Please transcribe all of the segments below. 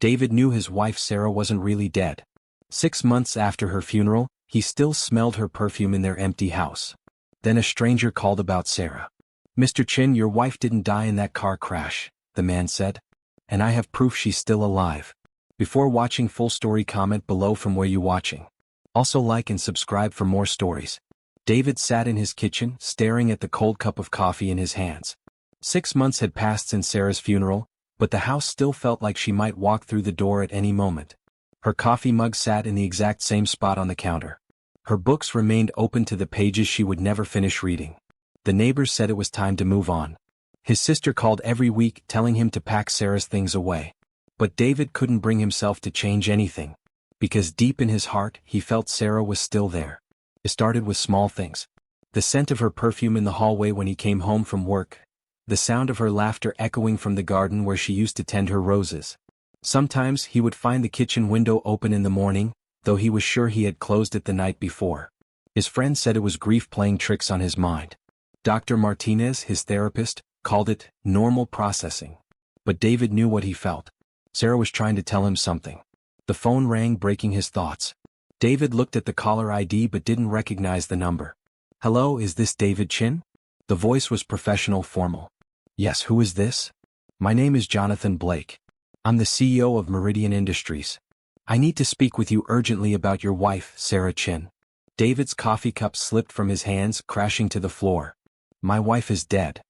David knew his wife Sarah wasn't really dead. 6 months after her funeral, he still smelled her perfume in their empty house. Then a stranger called about Sarah. "Mr. Chin, your wife didn't die in that car crash," the man said. "And I have proof she's still alive." Before watching full story, comment below from where you watching. Also like and subscribe for more stories. David sat in his kitchen, staring at the cold cup of coffee in his hands. 6 months had passed since Sarah's funeral, but the house still felt like she might walk through the door at any moment. Her coffee mug sat in the exact same spot on the counter. Her books remained open to the pages she would never finish reading. The neighbors said it was time to move on. His sister called every week telling him to pack Sarah's things away. But David couldn't bring himself to change anything, because deep in his heart he felt Sarah was still there. It started with small things. The scent of her perfume in the hallway when he came home from work. The sound of her laughter echoing from the garden where she used to tend her roses. Sometimes he would find the kitchen window open in the morning, though he was sure he had closed it the night before. His friend said it was grief playing tricks on his mind. Dr. Martinez, his therapist, called it normal processing. But David knew what he felt. Sarah was trying to tell him something. The phone rang, breaking his thoughts. David looked at the caller ID but didn't recognize the number. "Hello, is this David Chin?" The voice was professional, formal. "Yes, who is this?" "My name is Jonathan Blake. I'm the CEO of Meridian Industries. I need to speak with you urgently about your wife, Sarah Chin." David's coffee cup slipped from his hands, crashing to the floor. "My wife is dead.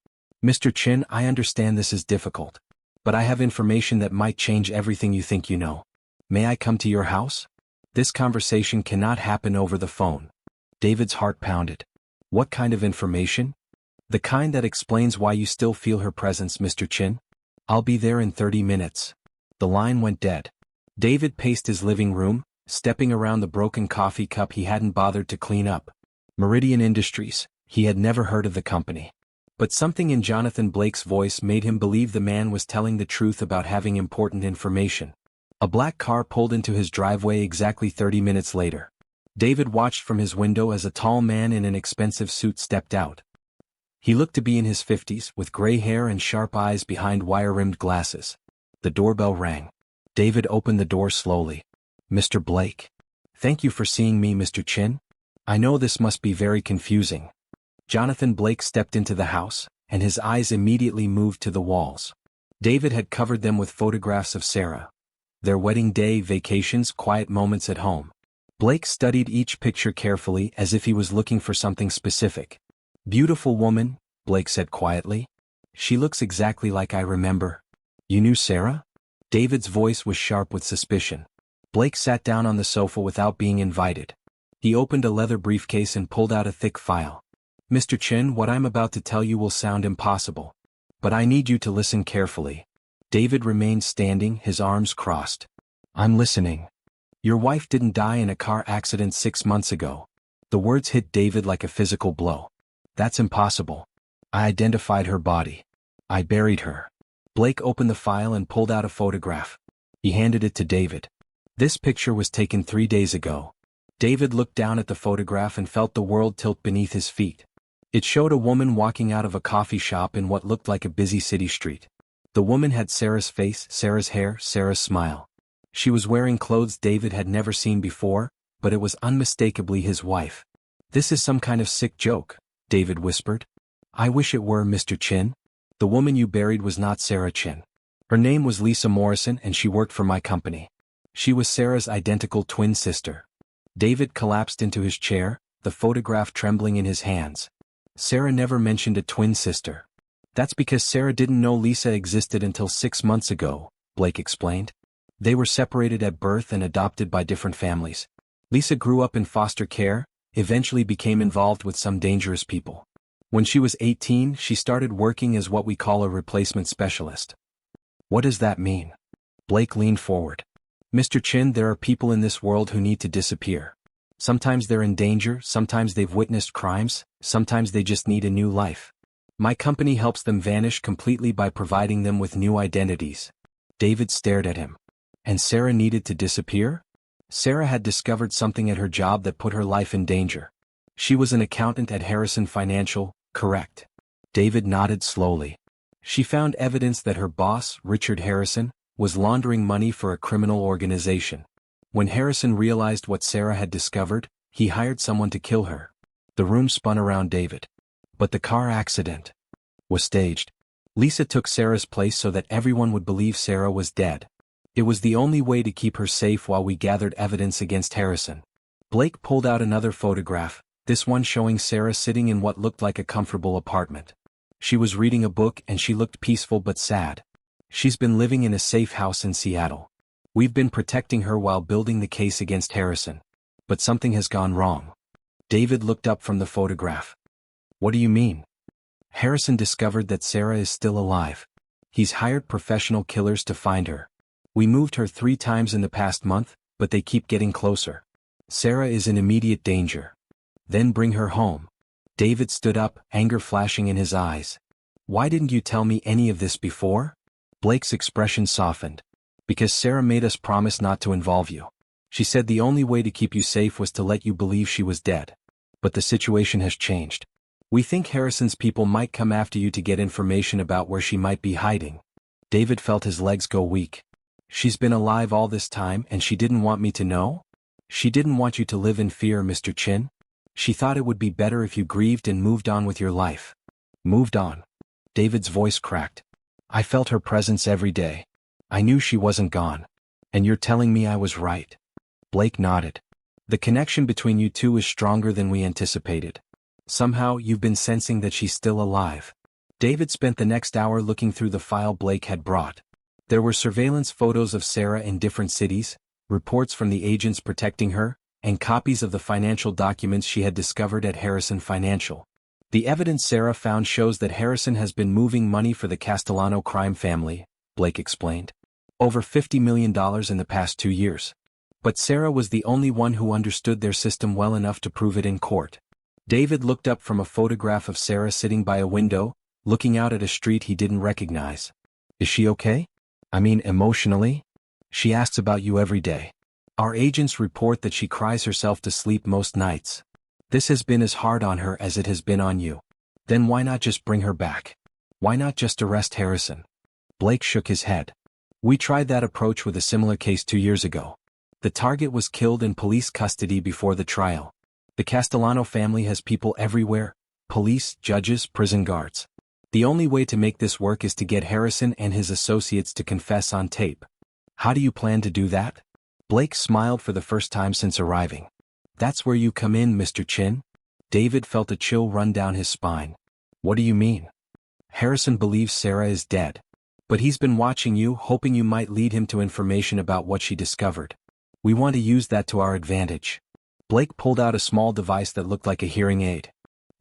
Mr. Chin, I understand this is difficult. But I have information that might change everything you think you know. May I come to your house?" This conversation cannot happen over the phone. David's heart pounded. What kind of information? "The kind that explains why you still feel her presence, Mr. Chin. I'll be there in 30 minutes. The line went dead. David paced his living room, stepping around the broken coffee cup he hadn't bothered to clean up. Meridian Industries, he had never heard of the company. But something in Jonathan Blake's voice made him believe the man was telling the truth about having important information. A black car pulled into his driveway exactly 30 minutes later. David watched from his window as a tall man in an expensive suit stepped out. He looked to be in his 50s, with gray hair and sharp eyes behind wire-rimmed glasses. The doorbell rang. David opened the door slowly. "Mr. Blake. Thank you for seeing me, Mr. Chin. I know this must be very confusing." Jonathan Blake stepped into the house, and his eyes immediately moved to the walls. David had covered them with photographs of Sarah. Their wedding day, vacations, quiet moments at home. Blake studied each picture carefully as if he was looking for something specific. "Beautiful woman," Blake said quietly. "She looks exactly like I remember." "You knew Sarah?" David's voice was sharp with suspicion. Blake sat down on the sofa without being invited. He opened a leather briefcase and pulled out a thick file. "Mr. Chin, what I'm about to tell you will sound impossible. But I need you to listen carefully." David remained standing, his arms crossed. "I'm listening." "Your wife didn't die in a car accident 6 months ago." The words hit David like a physical blow. "That's impossible. I identified her body. I buried her." Blake opened the file and pulled out a photograph. He handed it to David. "This picture was taken 3 days ago." David looked down at the photograph and felt the world tilt beneath his feet. It showed a woman walking out of a coffee shop in what looked like a busy city street. The woman had Sarah's face, Sarah's hair, Sarah's smile. She was wearing clothes David had never seen before, but it was unmistakably his wife. "This is some kind of sick joke," David whispered. "I wish it were, Mr. Chin. The woman you buried was not Sarah Chin. Her name was Lisa Morrison and she worked for my company. She was Sarah's identical twin sister." David collapsed into his chair, the photograph trembling in his hands. "Sarah never mentioned a twin sister." "That's because Sarah didn't know Lisa existed until 6 months ago," Blake explained. "They were separated at birth and adopted by different families. Lisa grew up in foster care, eventually became involved with some dangerous people. When she was 18, she started working as what we call a replacement specialist." "What does that mean?" Blake leaned forward. "Mr. Chin, there are people in this world who need to disappear. Sometimes they're in danger, sometimes they've witnessed crimes, sometimes they just need a new life. My company helps them vanish completely by providing them with new identities." David stared at him. "And Sarah needed to disappear?" "Sarah had discovered something at her job that put her life in danger. She was an accountant at Harrison Financial, correct?" David nodded slowly. "She found evidence that her boss, Richard Harrison, was laundering money for a criminal organization. When Harrison realized what Sarah had discovered, he hired someone to kill her. The room spun around David. But the car accident was staged. Lisa took Sarah's place so that everyone would believe Sarah was dead. It was the only way to keep her safe while we gathered evidence against Harrison. Blake pulled out another photograph, this one showing Sarah sitting in what looked like a comfortable apartment. She was reading a book and she looked peaceful but sad. She's been living in a safe house in Seattle. We've been protecting her while building the case against Harrison. But something has gone wrong. David looked up from the photograph. What do you mean? Harrison discovered that Sarah is still alive. He's hired professional killers to find her. We moved her 3 times in the past month, but they keep getting closer. Sarah is in immediate danger. Then bring her home. David stood up, anger flashing in his eyes. Why didn't you tell me any of this before? Blake's expression softened. Because Sarah made us promise not to involve you. She said the only way to keep you safe was to let you believe she was dead. But the situation has changed. We think Harrison's people might come after you to get information about where she might be hiding. David felt his legs go weak. She's been alive all this time and she didn't want me to know? She didn't want you to live in fear, Mr. Chin. She thought it would be better if you grieved and moved on with your life. Moved on. David's voice cracked. I felt her presence every day. I knew she wasn't gone. And you're telling me I was right? Blake nodded. The connection between you two is stronger than we anticipated. Somehow you've been sensing that she's still alive. David spent the next hour looking through the file Blake had brought. There were surveillance photos of Sarah in different cities, reports from the agents protecting her, and copies of the financial documents she had discovered at Harrison Financial. The evidence Sarah found shows that Harrison has been moving money for the Castellano crime family, Blake explained. Over $50 million in the past 2 years. But Sarah was the only one who understood their system well enough to prove it in court. David looked up from a photograph of Sarah sitting by a window, looking out at a street he didn't recognize. Is she okay? I mean, emotionally? She asks about you every day. Our agents report that she cries herself to sleep most nights. This has been as hard on her as it has been on you. Then why not just bring her back? Why not just arrest Harrison? Blake shook his head. We tried that approach with a similar case 2 years ago. The target was killed in police custody before the trial. The Castellano family has people everywhere: police, judges, prison guards. The only way to make this work is to get Harrison and his associates to confess on tape. How do you plan to do that? Blake smiled for the first time since arriving. That's where you come in, Mr. Chin. David felt a chill run down his spine. What do you mean? Harrison believes Sarah is dead. But he's been watching you, hoping you might lead him to information about what she discovered. We want to use that to our advantage. Blake pulled out a small device that looked like a hearing aid.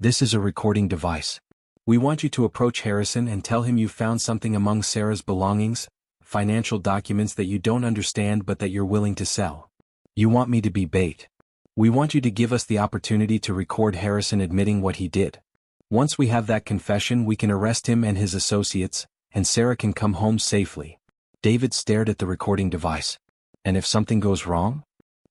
This is a recording device. We want you to approach Harrison and tell him you found something among Sarah's belongings, financial documents that you don't understand but that you're willing to sell. You want me to be bait. We want you to give us the opportunity to record Harrison admitting what he did. Once we have that confession, we can arrest him and his associates, and Sarah can come home safely. David stared at the recording device. And if something goes wrong?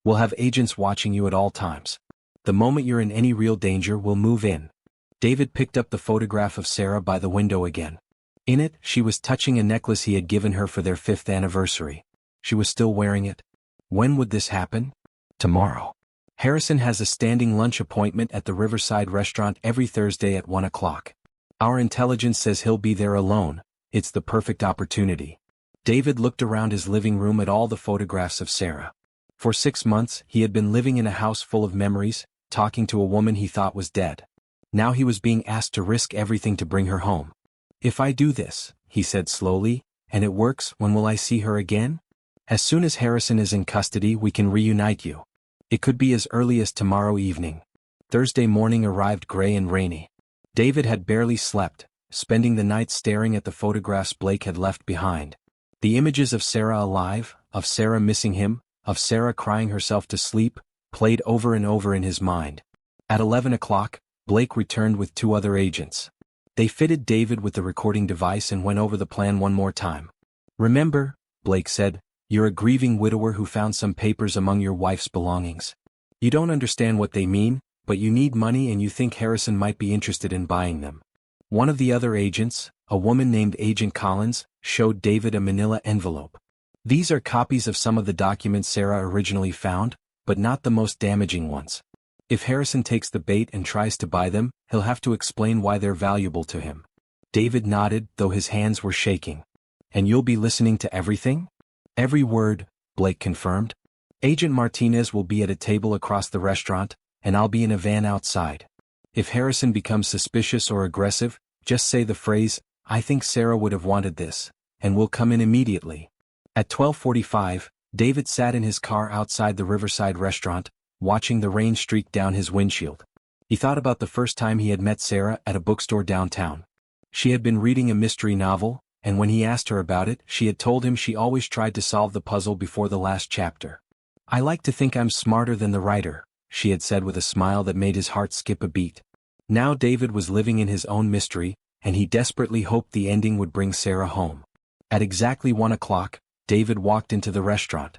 We'll have agents watching you at all times. The moment you're in any real danger, we'll move in. David picked up the photograph of Sarah by the window again. In it, she was touching a necklace he had given her for their 5th anniversary. She was still wearing it. When would this happen? Tomorrow. Harrison has a standing lunch appointment at the Riverside restaurant every Thursday at 1 o'clock. Our intelligence says he'll be there alone. It's the perfect opportunity. David looked around his living room at all the photographs of Sarah. For 6 months, he had been living in a house full of memories, talking to a woman he thought was dead. Now he was being asked to risk everything to bring her home. If I do this, he said slowly, and it works, when will I see her again? As soon as Harrison is in custody, we can reunite you. It could be as early as tomorrow evening. Thursday morning arrived gray and rainy. David had barely slept, spending the night staring at the photographs Blake had left behind. The images of Sarah alive, of Sarah missing him, of Sarah crying herself to sleep, played over and over in his mind. At 11 o'clock, Blake returned with 2 other agents. They fitted David with the recording device and went over the plan one more time. Remember, Blake said, you're a grieving widower who found some papers among your wife's belongings. You don't understand what they mean, but you need money and you think Harrison might be interested in buying them. One of the other agents, a woman named Agent Collins, showed David a manila envelope. These are copies of some of the documents Sarah originally found, but not the most damaging ones. If Harrison takes the bait and tries to buy them, he'll have to explain why they're valuable to him. David nodded, though his hands were shaking. And you'll be listening to everything? Every word, Blake confirmed. Agent Martinez will be at a table across the restaurant, and I'll be in a van outside. If Harrison becomes suspicious or aggressive, just say the phrase, "I think Sarah would have wanted this," and we'll come in immediately. At 12:45, David sat in his car outside the Riverside restaurant, watching the rain streak down his windshield. He thought about the first time he had met Sarah at a bookstore downtown. She had been reading a mystery novel, and when he asked her about it, she had told him she always tried to solve the puzzle before the last chapter. "I like to think I'm smarter than the writer," she had said with a smile that made his heart skip a beat. Now David was living in his own mystery, and he desperately hoped the ending would bring Sarah home. At exactly 1 o'clock, David walked into the restaurant.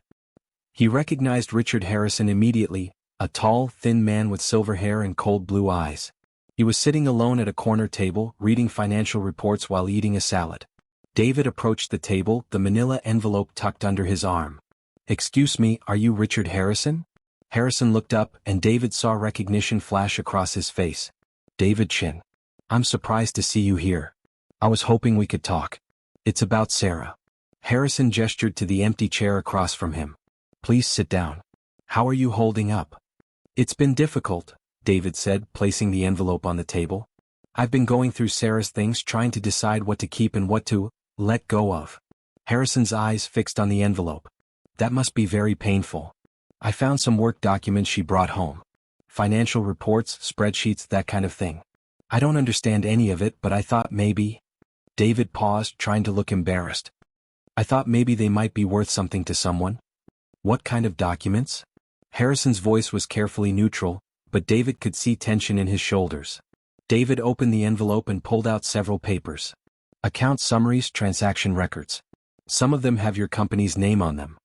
He recognized Richard Harrison immediately, a tall, thin man with silver hair and cold blue eyes. He was sitting alone at a corner table, reading financial reports while eating a salad. David approached the table, the manila envelope tucked under his arm. "Excuse me, are you Richard Harrison?" Harrison looked up, and David saw recognition flash across his face. "David Chin. I'm surprised to see you here. I was hoping we could talk. It's about Sarah." Harrison gestured to the empty chair across from him. "Please sit down. How are you holding up?" "It's been difficult," David said, placing the envelope on the table. "I've been going through Sarah's things, trying to decide what to keep and what to let go of." Harrison's eyes fixed on the envelope. "That must be very painful. I found some work documents she brought home. Financial reports, spreadsheets, that kind of thing. I don't understand any of it, but I thought maybe—" David paused, trying to look embarrassed. "I thought maybe they might be worth something to someone." "What kind of documents?" Harrison's voice was carefully neutral, but David could see tension in his shoulders. David opened the envelope and pulled out several papers. "Account summaries, transaction records. Some of them have your company's name on them."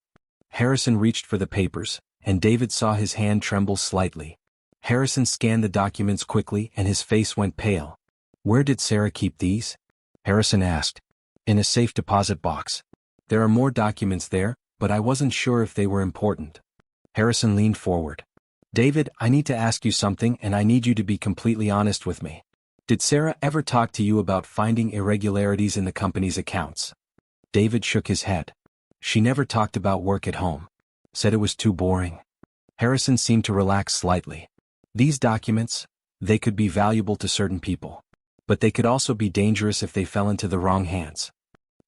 Harrison reached for the papers, and David saw his hand tremble slightly. Harrison scanned the documents quickly and his face went pale. "Where did Sarah keep these?" Harrison asked. "In a safe deposit box. There are more documents there, but I wasn't sure if they were important." Harrison leaned forward. "David, I need to ask you something, and I need you to be completely honest with me. Did Sarah ever talk to you about finding irregularities in the company's accounts?" David shook his head. "She never talked about work at home. Said it was too boring." Harrison seemed to relax slightly. "These documents, they could be valuable to certain people. But they could also be dangerous if they fell into the wrong hands."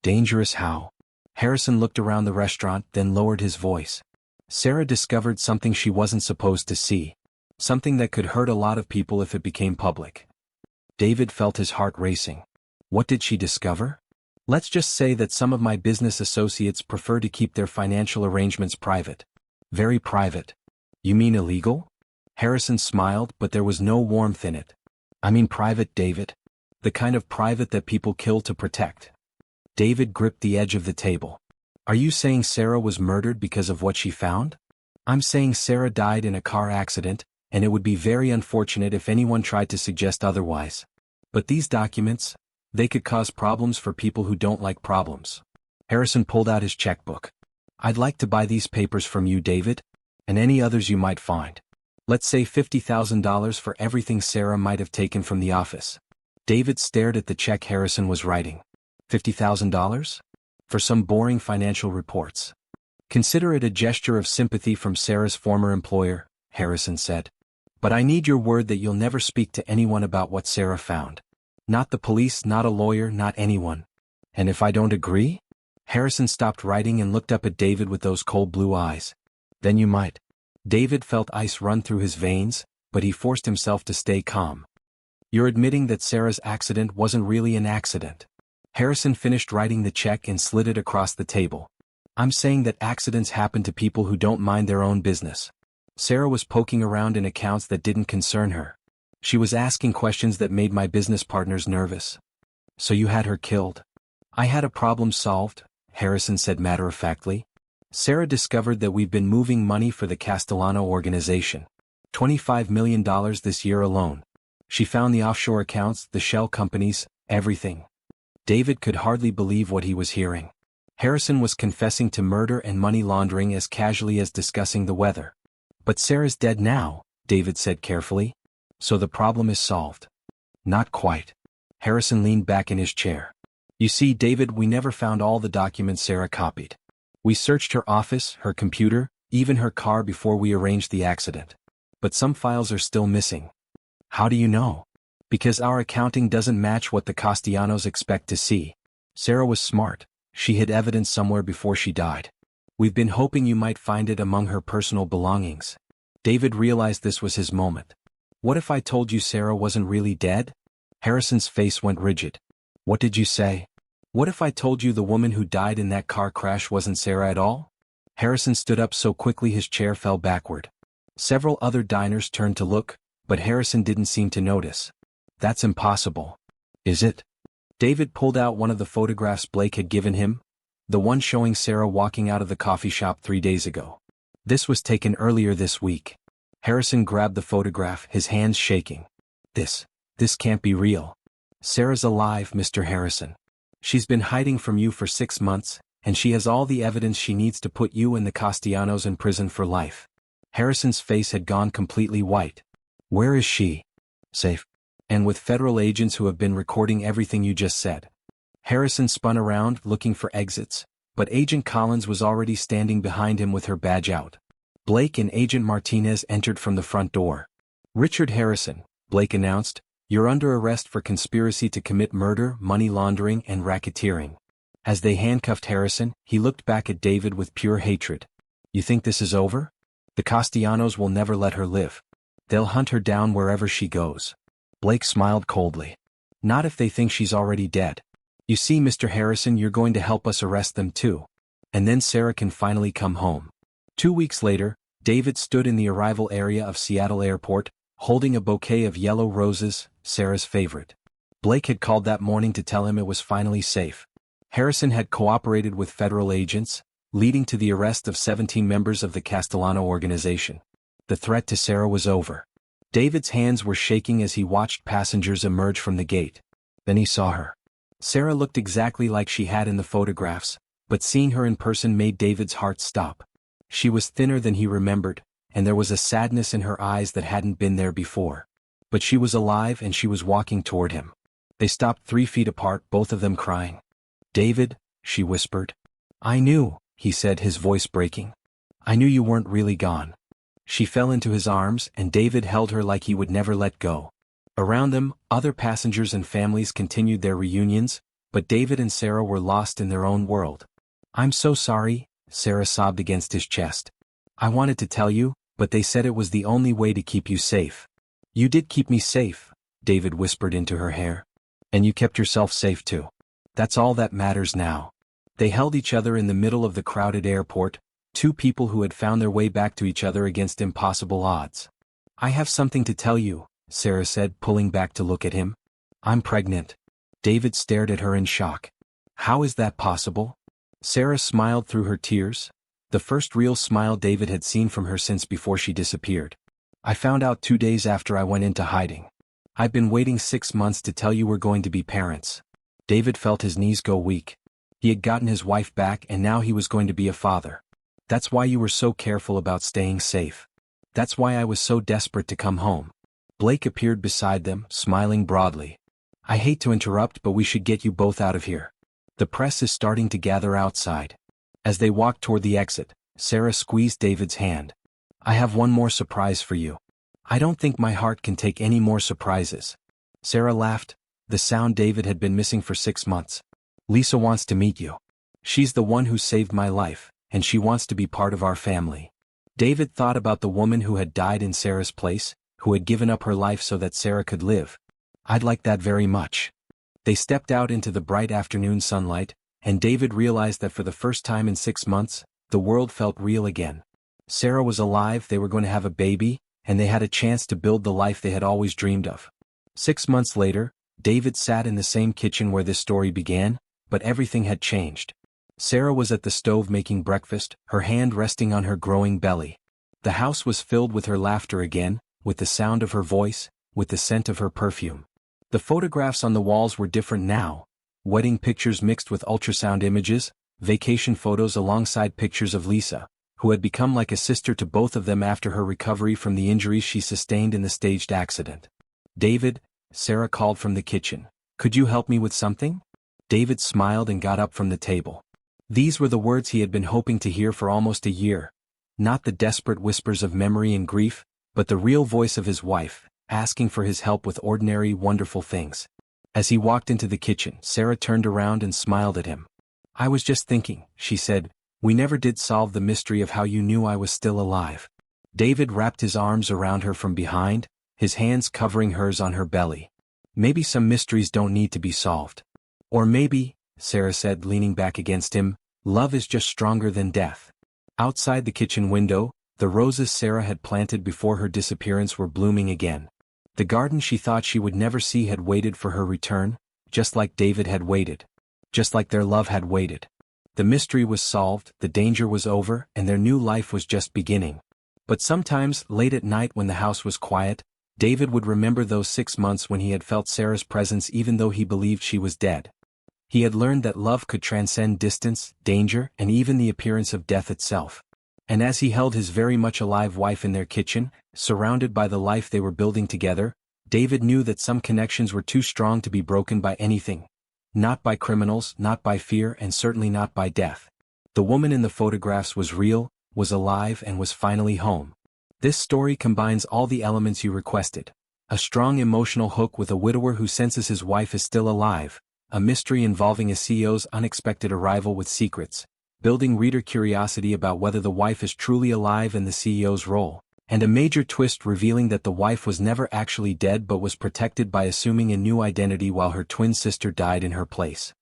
"Dangerous how?" Harrison looked around the restaurant, then lowered his voice. "Sarah discovered something she wasn't supposed to see. Something that could hurt a lot of people if it became public." David felt his heart racing. "What did she discover?" "Let's just say that some of my business associates prefer to keep their financial arrangements private." "Very private. You mean illegal?" Harrison smiled, but there was no warmth in it. "I mean private, David. The kind of private that people kill to protect." David gripped the edge of the table. "Are you saying Sarah was murdered because of what she found?" "I'm saying Sarah died in a car accident, and it would be very unfortunate if anyone tried to suggest otherwise. But these documents, they could cause problems for people who don't like problems." Harrison pulled out his checkbook. "I'd like to buy these papers from you, David, and any others you might find. Let's say $50,000 for everything Sarah might have taken from the office." David stared at the check Harrison was writing. $50,000? For some boring financial reports. "Consider it a gesture of sympathy from Sarah's former employer," Harrison said. "But I need your word that you'll never speak to anyone about what Sarah found. Not the police, not a lawyer, not anyone." "And if I don't agree?" Harrison stopped writing and looked up at David with those cold blue eyes. "Then you might." David felt ice run through his veins, but he forced himself to stay calm. "You're admitting that Sarah's accident wasn't really an accident." Harrison finished writing the check and slid it across the table. "I'm saying that accidents happen to people who don't mind their own business. Sarah was poking around in accounts that didn't concern her. She was asking questions that made my business partners nervous. So you had her killed." "I had a problem solved," Harrison said matter-of-factly. "Sarah discovered that we've been moving money for the Castellano organization. $25 million this year alone. She found the offshore accounts, the shell companies, everything." David could hardly believe what he was hearing. Harrison was confessing to murder and money laundering as casually as discussing the weather. But Sarah's dead now, David said carefully. So the problem is solved. Not quite. Harrison leaned back in his chair. You see, David, we never found all the documents Sarah copied. We searched her office, her computer, even her car before we arranged the accident. But some files are still missing. How do you know? Because our accounting doesn't match what the Castellanos expect to see. Sarah was smart. She hid evidence somewhere before she died. We've been hoping you might find it among her personal belongings. David realized this was his moment. What if I told you Sarah wasn't really dead? Harrison's face went rigid. What did you say? What if I told you the woman who died in that car crash wasn't Sarah at all? Harrison stood up so quickly his chair fell backward. Several other diners turned to look, but Harrison didn't seem to notice. That's impossible. Is it? David pulled out one of the photographs Blake had given him, the one showing Sarah walking out of the coffee shop 3 days ago. This was taken earlier this week. Harrison grabbed the photograph, his hands shaking. This can't be real. Sarah's alive, Mr. Harrison. She's been hiding from you for 6 months, and she has all the evidence she needs to put you and the Castellanos in prison for life. Harrison's face had gone completely white. Where is she? Safe. And with federal agents who have been recording everything you just said. Harrison spun around, looking for exits, but Agent Collins was already standing behind him with her badge out. Blake and Agent Martinez entered from the front door. Richard Harrison, Blake announced, you're under arrest for conspiracy to commit murder, money laundering, and racketeering. As they handcuffed Harrison, he looked back at David with pure hatred. You think this is over? The Castellanos will never let her live. They'll hunt her down wherever she goes. Blake smiled coldly. Not if they think she's already dead. You see, Mr. Harrison, you're going to help us arrest them too. And then Sarah can finally come home. 2 weeks later, David stood in the arrival area of Seattle Airport, holding a bouquet of yellow roses, Sarah's favorite. Blake had called that morning to tell him it was finally safe. Harrison had cooperated with federal agents, leading to the arrest of 17 members of the Castellano organization. The threat to Sarah was over. David's hands were shaking as he watched passengers emerge from the gate. Then he saw her. Sarah looked exactly like she had in the photographs, but seeing her in person made David's heart stop. She was thinner than he remembered, and there was a sadness in her eyes that hadn't been there before. But she was alive and she was walking toward him. They stopped 3 feet apart, both of them crying. David, she whispered. I knew, he said, his voice breaking. I knew you weren't really gone. She fell into his arms and David held her like he would never let go. Around them, other passengers and families continued their reunions, but David and Sarah were lost in their own world. I'm so sorry, Sarah sobbed against his chest. I wanted to tell you, but they said it was the only way to keep you safe. You did keep me safe, David whispered into her hair. And you kept yourself safe too. That's all that matters now. They held each other in the middle of the crowded airport, 2 people who had found their way back to each other against impossible odds. I have something to tell you, Sarah said, pulling back to look at him. I'm pregnant. David stared at her in shock. How is that possible? Sarah smiled through her tears, the first real smile David had seen from her since before she disappeared. I found out 2 days after I went into hiding. I've been waiting 6 months to tell you we're going to be parents. David felt his knees go weak. He had gotten his wife back and now he was going to be a father. That's why you were so careful about staying safe. That's why I was so desperate to come home. Blake appeared beside them, smiling broadly. I hate to interrupt, but we should get you both out of here. The press is starting to gather outside. As they walked toward the exit, Sarah squeezed David's hand. I have one more surprise for you. I don't think my heart can take any more surprises. Sarah laughed, the sound David had been missing for 6 months. Lisa wants to meet you. She's the one who saved my life, and she wants to be part of our family. David thought about the woman who had died in Sarah's place, who had given up her life so that Sarah could live. I'd like that very much. They stepped out into the bright afternoon sunlight, and David realized that for the first time in 6 months, the world felt real again. Sarah was alive, they were going to have a baby, and they had a chance to build the life they had always dreamed of. 6 months later, David sat in the same kitchen where this story began, but everything had changed. Sarah was at the stove making breakfast, her hand resting on her growing belly. The house was filled with her laughter again, with the sound of her voice, with the scent of her perfume. The photographs on the walls were different now. Wedding pictures mixed with ultrasound images, vacation photos alongside pictures of Lisa, who had become like a sister to both of them after her recovery from the injuries she sustained in the staged accident. "David," Sarah called from the kitchen. "Could you help me with something?" David smiled and got up from the table. These were the words he had been hoping to hear for almost a year. Not the desperate whispers of memory and grief, but the real voice of his wife, asking for his help with ordinary, wonderful things. As he walked into the kitchen, Sarah turned around and smiled at him. "I was just thinking," she said, "we never did solve the mystery of how you knew I was still alive." David wrapped his arms around her from behind, his hands covering hers on her belly. "Maybe some mysteries don't need to be solved. Or maybe," Sarah said, leaning back against him, "love is just stronger than death." Outside the kitchen window, the roses Sarah had planted before her disappearance were blooming again. The garden she thought she would never see had waited for her return, just like David had waited. Just like their love had waited. The mystery was solved, the danger was over, and their new life was just beginning. But sometimes, late at night when the house was quiet, David would remember those 6 months when he had felt Sarah's presence even though he believed she was dead. He had learned that love could transcend distance, danger, and even the appearance of death itself. And as he held his very much alive wife in their kitchen, surrounded by the life they were building together, David knew that some connections were too strong to be broken by anything. Not by criminals, not by fear, and certainly not by death. The woman in the photographs was real, was alive, and was finally home. This story combines all the elements you requested. A strong emotional hook with a widower who senses his wife is still alive, a mystery involving a CEO's unexpected arrival with secrets, building reader curiosity about whether the wife is truly alive and the CEO's role, and a major twist revealing that the wife was never actually dead but was protected by assuming a new identity while her twin sister died in her place.